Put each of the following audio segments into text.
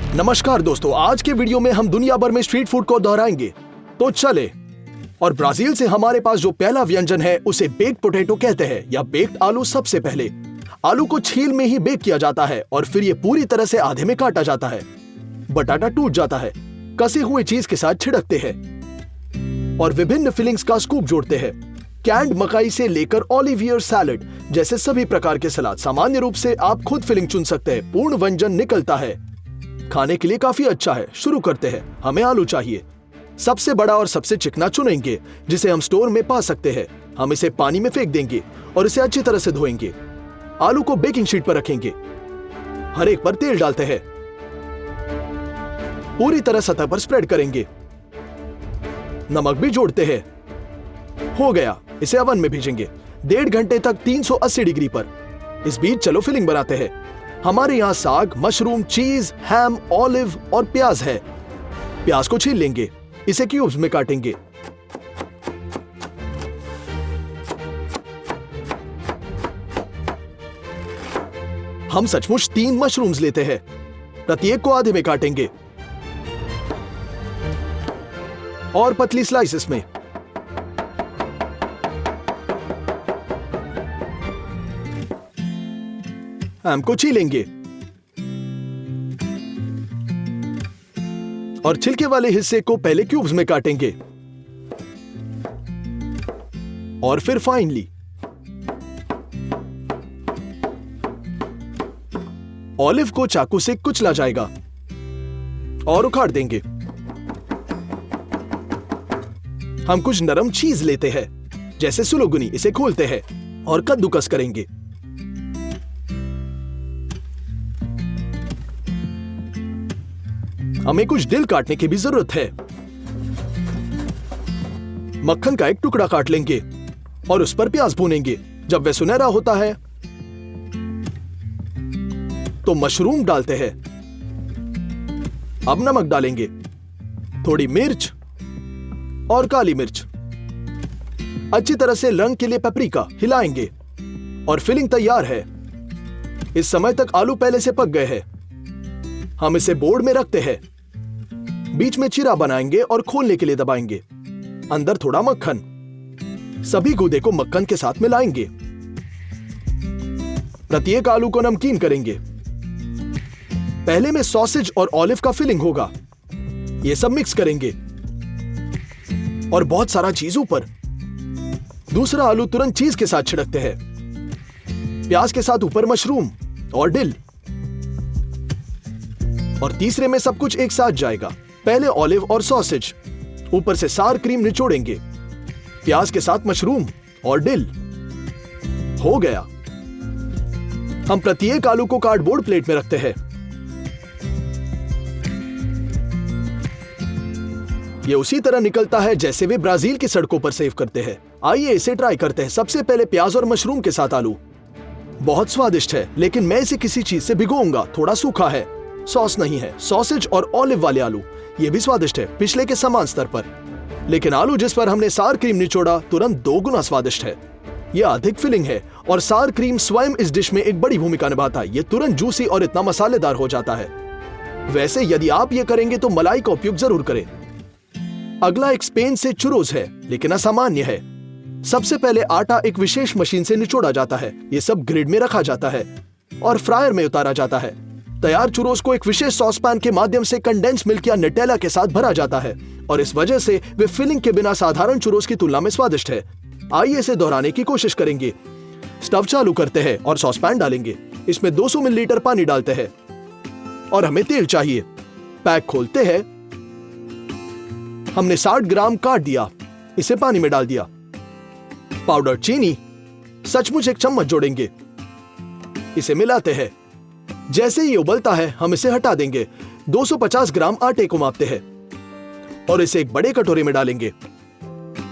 नमस्कार दोस्तों, आज के वीडियो में हम दुनिया भर में स्ट्रीट फूड को दोहराएंगे, तो चले। और ब्राजील से हमारे पास जो पहला व्यंजन है उसे बेक्ड पोटैटो कहते हैं या बेक्ड आलू। सबसे पहले आलू को छील में ही बेक किया जाता है और फिर ये पूरी तरह से आधे में काटा जाता है। बटाटा टूट जाता है, कसे हुए चीज के साथ छिड़कते हैं और विभिन्न फिलिंग्स का स्कूप जोड़ते हैं। कैंड मकाई से लेकर ओलिवियर सैलेड जैसे सभी प्रकार के सलाद। सामान्य रूप से आप खुद फिलिंग चुन सकते हैं। पूर्ण व्यंजन निकलता है, खाने के लिए काफी अच्छा है। शुरू करते हैं। हमें आलू चाहिए, सबसे बड़ा और सबसे चिकना चुनेंगे जिसे हम स्टोर में पा सकते हैं। हम इसे पानी में फेंक देंगे और इसे अच्छी तरह से धोएंगे। आलू को बेकिंग शीट पर रखेंगे, हर एक पर तेल डालते हैं, पूरी तरह सतह पर स्प्रेड करेंगे। नमक भी जोड़ते हैं। हो गया, इसे ओवन में भेजेंगे 1.5 घंटे तक 380 डिग्री पर। इस बीच चलो फिलिंग बनाते हैं। हमारे यहाँ साग, मशरूम, चीज, हैम, ऑलिव और प्याज है। प्याज को छील लेंगे, इसे क्यूब्स में काटेंगे। हम सचमुच 3 मशरूम्स लेते हैं, प्रत्येक को आधे में काटेंगे और पतली स्लाइसेस में। हैम को छीलेंगे और छिलके वाले हिस्से को पहले क्यूब्स में काटेंगे और फिर फाइनली ऑलिव को चाकू से कुचला जाएगा और उखाड़ देंगे। हम कुछ नरम चीज लेते हैं जैसे सुलोगुनी, इसे खोलते हैं और कद्दूकस करेंगे। हमें कुछ दिल काटने की भी जरूरत है। मक्खन का एक टुकड़ा काट लेंगे और उस पर प्याज भूनेंगे। जब वह सुनहरा होता है तो मशरूम डालते हैं। अब नमक डालेंगे, थोड़ी मिर्च और काली मिर्च, अच्छी तरह से रंग के लिए पेपरिका। हिलाएंगे और फिलिंग तैयार है। इस समय तक आलू पहले से पक गए हैं। हम इसे बोर्ड में रखते हैं, बीच में चीरा बनाएंगे और खोलने के लिए दबाएंगे। अंदर थोड़ा मक्खन, सभी गूदे को मक्खन के साथ मिलाएंगे। प्रत्येक आलू को नमकीन करेंगे। पहले में सॉसेज और ऑलिव का फिलिंग होगा। यह सब मिक्स करेंगे और बहुत सारा चीज ऊपर। दूसरा आलू तुरंत चीज के साथ छिड़कते हैं। प्याज के साथ ऊपर मशरूम और डिल। और तीसरे में सब कुछ एक साथ जाएगा। पहले ऑलिव और सॉसेज, ऊपर से सार क्रीम निचोड़ेंगे, प्याज के साथ मशरूम और डिल। हो गया। हम प्रत्येक आलू को कार्डबोर्ड प्लेट में रखते हैं। ये उसी तरह निकलता है जैसे वे ब्राजील की सड़कों पर सेव करते हैं। आइए इसे ट्राई करते हैं। सबसे पहले प्याज और मशरूम के साथ आलू। बहुत स्वादिष्ट है, लेकिन मैं इसे किसी चीज से भिगोऊंगा। थोड़ा सूखा है, सॉस नहीं है। सॉसेज और ऑलिव वाले आलू, ये भी स्वादिष्ट है, पिछले के समान स्तर पर। लेकिन आलू जिस पर हमने सार क्रीम निचोड़ा तुरंत 2 गुना स्वादिष्ट है। यह अधिक फिलिंग है और सार क्रीम स्वयं इस डिश में एक बड़ी भूमिका निभाता है। यह तुरंत जूसी और इतना मसालेदार हो जाता है। वैसे यदि आप ये करेंगे तो मलाई का उपयोग जरूर करें। अगला एक स्पेन से चुरोज है, लेकिन असामान्य है। सबसे पहले आटा एक विशेष मशीन से निचोड़ा जाता है। यह सब ग्रिड में रखा जाता है और फ्रायर में उतारा जाता है। तैयार चुरोज को एक विशेष सॉसपैन के माध्यम से कंडेंस मिल्क या नटेला के साथ भरा जाता है और इस वजह से वे फिलिंग के बिना साधारण चुरोज की तुलना में स्वादिष्ट है। आइए इसे दोहराने की कोशिश करेंगे। स्टव चालू करते हैं और सॉसपैन डालेंगे। इसमें 200 मिलीलीटर पानी डालते हैं और हमें तेल चाहिए। पैक खोलते हैं। हमने 60 ग्राम काट दिया, इसे पानी में डाल दिया। पाउडर चीनी सचमुच 1 चम्मच जोड़ेंगे। इसे मिलाते हैं। जैसे ही उबलता है हम इसे हटा देंगे। 250 ग्राम आटे को मापते हैं और इसे एक बड़े कटोरे में डालेंगे।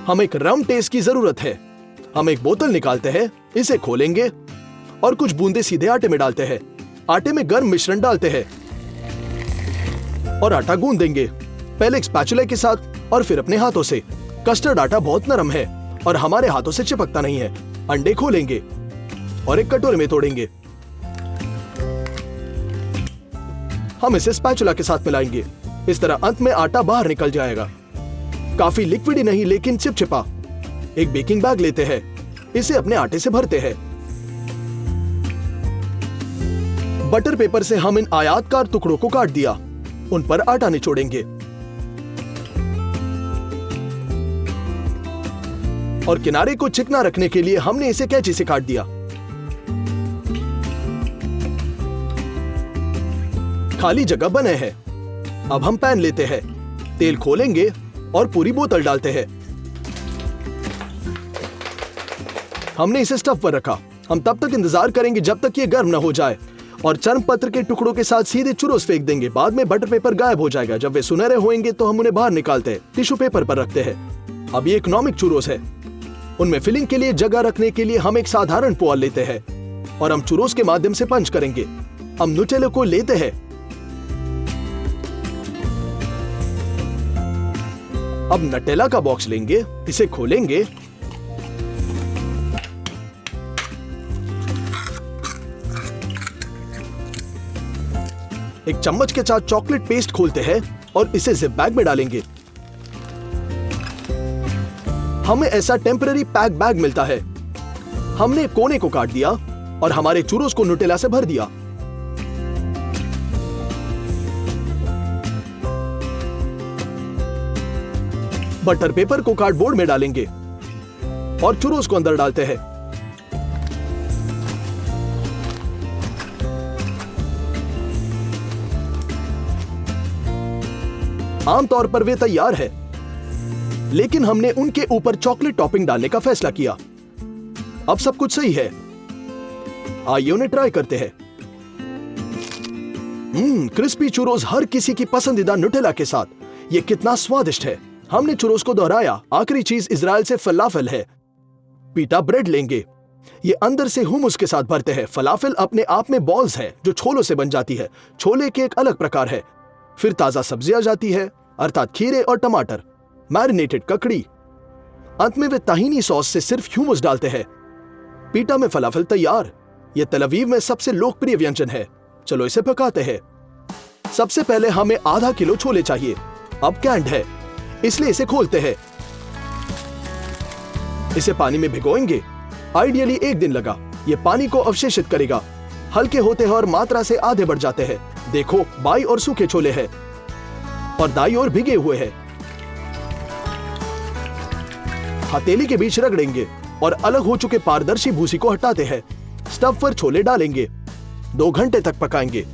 हम एक रम टेस्ट की जरूरत है। हम एक बोतल निकालते हैं, इसे खोलेंगे और कुछ बूंदे सीधे आटे में डालते हैं। आटे में गर्म मिश्रण डालते हैं और आटा गूंद देंगे, पहले एक स्पैचुला के साथ और फिर अपने हाथों से। कस्टर्ड आटा बहुत नरम है और हमारे हाथों से चिपकता नहीं है। अंडे खोलेंगे और एक कटोरे में तोड़ेंगे। हम इसे स्पैचुला के साथ मिलाएंगे। इस तरह अंत में आटा बाहर निकल जाएगा। काफी लिक्विड ही नहीं लेकिन चिपचिपा। एक बेकिंग बैग लेते हैं, इसे अपने आटे से भरते हैं। बटर पेपर से हम इन आयताकार टुकड़ों को काट दिया, उन पर आटा निचोड़ेंगे और किनारे को चिकना रखने के लिए हमने इसे कैंची से काट दिया। खाली जगह बने हैं। अब हम पैन लेते हैं, तेल खोलेंगे और पूरी बोतल डालते हैं। हमने इसे स्टव पर रखा। हम तब तक इंतजार करेंगे जब तक ये गर्म न हो जाए और चर्म पत्र के टुकड़ों के साथ सीधे चुरोस फेंक देंगे। बाद में बटर पेपर गायब हो जाएगा। जब वे सुनहरे होंगे तो हम उन्हें बाहर निकालते हैं, टिश्यू पेपर पर रखते हैं। अब ये इकोनॉमिक चुरोस है। उनमें फिलिंग के लिए जगह रखने के लिए हम एक साधारण पुआल लेते हैं और हम चुरोस के माध्यम से पंच करेंगे। हम नुटेला को लेते हैं। अब नटेला का बॉक्स लेंगे, इसे खोलेंगे, एक चम्मच के साथ चॉकलेट पेस्ट खोलते हैं और इसे जिप बैग में डालेंगे। हमें ऐसा टेम्पररी पैक बैग मिलता है। हमने कोने को काट दिया और हमारे चुरोस को नुटेला से भर दिया। बटर पेपर को कार्डबोर्ड में डालेंगे और चुरोस को अंदर डालते हैं। आमतौर पर वे तैयार है, लेकिन हमने उनके ऊपर चॉकलेट टॉपिंग डालने का फैसला किया। अब सब कुछ सही है। आइए उन्हें ट्राई करते हैं। क्रिस्पी चुरोस हर किसी की पसंदीदा नुटेला के साथ। ये कितना स्वादिष्ट है। हमने चुरोस को दोहराया। आखिरी चीज इजराइल से फलाफल है। पीटा ब्रेड लेंगे, ये अंदर से हुमुस के साथ भरते हैं। फलाफल अपने आप में बॉल्स है जो छोलों से बन जाती है। छोले के एक अलग प्रकार है। फिर ताजा सब्जियां जाती है, अर्थात खीरे और टमाटर, मैरिनेटेड ककड़ी। अंत में वे ताहीनी सॉस से सिर्फ ह्यूमस डालते हैं। पीटा में फलाफल तैयार। यह तल अवीव में सबसे लोकप्रिय व्यंजन है। चलो इसे पकाते हैं। सबसे पहले हमें आधा किलो छोले चाहिए। अब कैंड है, इसलिए इसे खोलते हैं। इसे पानी में भिगोएंगे। आइडियली 1 दिन लगा। यह पानी को अवशेषित करेगा। हल्के होते हैं और मात्रा से आधे बढ़ जाते हैं। देखो, बाई और सूखे छोले हैं और दाई और भिगे हुए हैं। हथेली के बीच रगड़ेंगे और अलग हो चुके पारदर्शी भूसी को हटाते हैं। स्टव पर छोले डालेंगे। 2 घंटे तक पकाएंगे।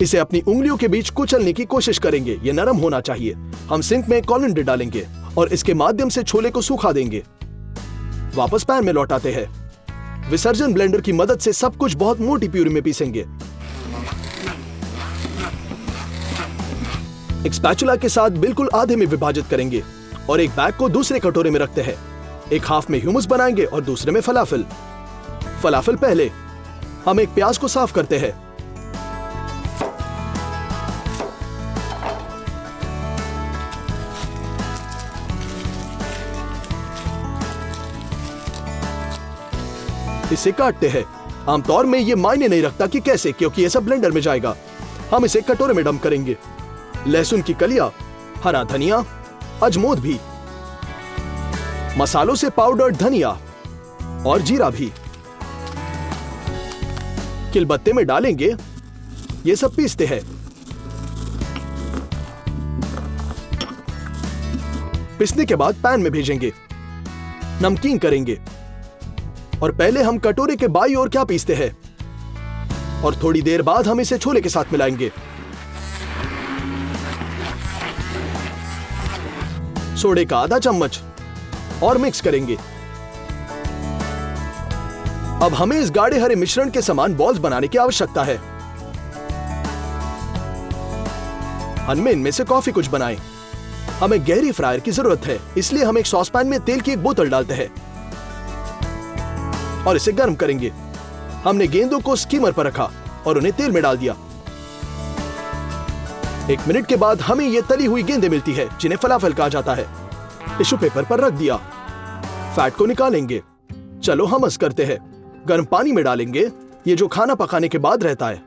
इसे अपनी उंगलियों के बीच कुचलने की कोशिश करेंगे। यह नरम होना चाहिए। हम सिंक में कोलिंडर डालेंगे और इसके माध्यम से छोले को सूखा देंगे। वापस पैन में लौटाते हैं। विसर्जन ब्लेंडर की मदद से सब कुछ बहुत मोटी प्यूरी में पीसेंगे। एक स्पैचुला के साथ बिल्कुल आधे में विभाजित करेंगे और एक बैग को दूसरे कटोरे में रखते हैं। एक हाफ में ह्यूमस बनाएंगे और दूसरे में फलाफल। फलाफल पहले। हम एक प्याज को साफ करते हैं। इसे काटते हैं। आमतौर में यह मायने नहीं रखता कि कैसे, क्योंकि यह सब ब्लेंडर में जाएगा। हम इसे कटोरे में डंप करेंगे। लहसुन की कलियां, हरा धनिया, अजमोद भी, मसालों से पाउडर्ड धनिया और जीरा भी किलबत्ते में डालेंगे। ये सब पीसते हैं। पिसने के बाद पैन में भेजेंगे। नमकीन करेंगे और पहले हम कटोरे के बाईं ओर क्या पीसते हैं और थोड़ी देर बाद हम इसे छोले के साथ मिलाएंगे। सोडे का आधा चम्मच और मिक्स करेंगे। अब हमें इस गाढ़े हरे मिश्रण के समान बॉल्स बनाने की आवश्यकता है। हमें इनमें से कॉफी कुछ बनाएं। हमें गहरी फ्रायर की जरूरत है, इसलिए हम एक सॉसपैन में तेल की एक बोतल डालते हैं और इसे गर्म करेंगे। हमने गेंदों को स्कीमर पर रखा और उन्हें तेल में डाल दिया। 1 मिनट के बाद हमें यह तली हुई गेंदें मिलती है, जिन्हें फलाफल कहा जाता है। टिश्यू पेपर पर रख दिया। फैट को निकालेंगे। चलो हमस करते हैं। गर्म पानी में डालेंगे, ये जो खाना पकाने के बाद रहता है।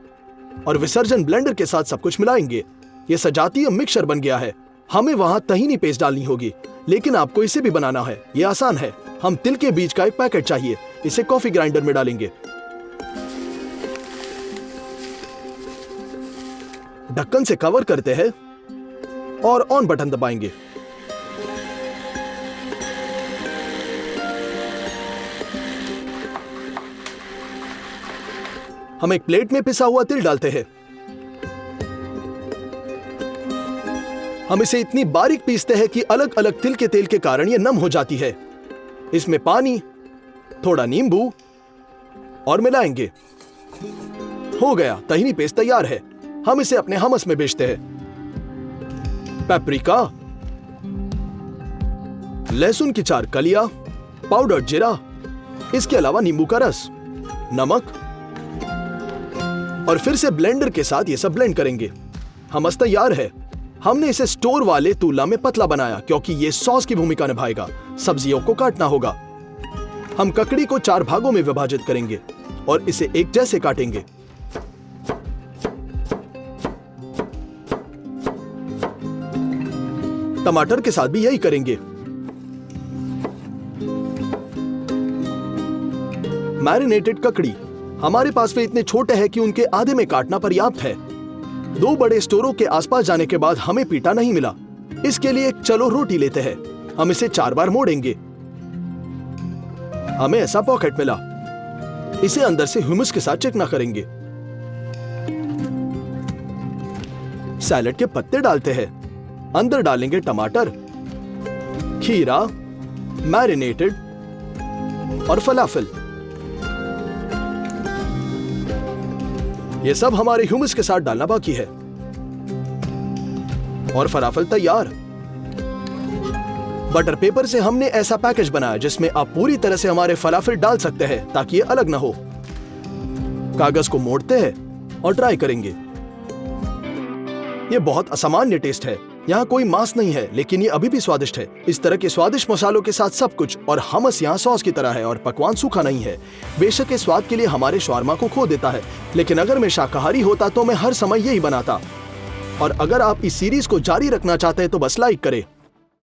और विसर्जन ब्लेंडर के साथ सब कुछ मिलाएंगे। ये सजातीय मिक्सचर बन गया है। हमें वहां तहीनी पेस्ट डालनी होगी, लेकिन आपको इसे भी बनाना है। ये आसान है। हम तिल के बीज का एक पैकेट चाहिए। इसे कॉफी ग्राइंडर में डालेंगे। ढक्कन से कवर करते हैं और ऑन बटन दबाएंगे। हम एक प्लेट में पिसा हुआ तिल डालते हैं। हम इसे इतनी बारीक पीसते हैं कि अलग अलग तिल के तेल के कारण यह नम हो जाती है। इसमें पानी, थोड़ा नींबू और मिलाएंगे। हो गया, तहीनी पेस्ट तैयार है। हम इसे अपने हमस में बेचते हैं। पेपरिका, लहसुन की 4 कलियां, पाउडर्ड जीरा, इसके अलावा नींबू का रस, नमक और फिर से ब्लेंडर के साथ ये सब ब्लेंड करेंगे। हमस तैयार है। हमने इसे स्टोर वाले तूला में पतला बनाया क्योंकि ये सॉस की भूमिका निभाएगा। सब्जियों को काटना होगा। हम ककड़ी को 4 भागों में विभाजित करेंगे और इसे एक जैसे काटेंगे। टमाटर के साथ भी यही करेंगे। मैरिनेटेड ककड़ी, हमारे पास वे इतने छोटे हैं कि उनके आधे में काटना पर्याप्त है। 2 बड़े स्टोरों के आसपास जाने के बाद हमें पीटा नहीं मिला। इसके लिए एक चलो रोटी लेते हैं। हम इसे 4 बार मोड़ेंगे। हमें ऐसा पॉकेट मिला। इसे अंदर से ह्यूमस के साथ चिकना करेंगे। सैलेड के पत्ते डालते हैं। अंदर डालेंगे टमाटर, खीरा, मैरिनेटेड और फलाफल। ये सब हमारे ह्यूमस के साथ डालना बाकी है और फलाफल तैयार। बटर पेपर से हमने ऐसा पैकेज बनाया जिसमें आप पूरी तरह से हमारे फलाफल डाल सकते हैं ताकि ये अलग ना हो। कागज को मोड़ते हैं और ट्राई करेंगे। ये बहुत असामान्य टेस्ट है। यहाँ कोई मांस नहीं है, लेकिन ये अभी भी स्वादिष्ट है। इस तरह के स्वादिष्ट मसालों के साथ सब कुछ, और हमस यहाँ सॉस की तरह है और पकवान सूखा नहीं है। बेशक इस स्वाद के लिए हमारे शवारमा को खो देता है, लेकिन अगर मैं शाकाहारी होता तो मैं हर समय यही बनाता। और अगर आप इस सीरीज को जारी रखना चाहते हैं तो बस लाइक करें।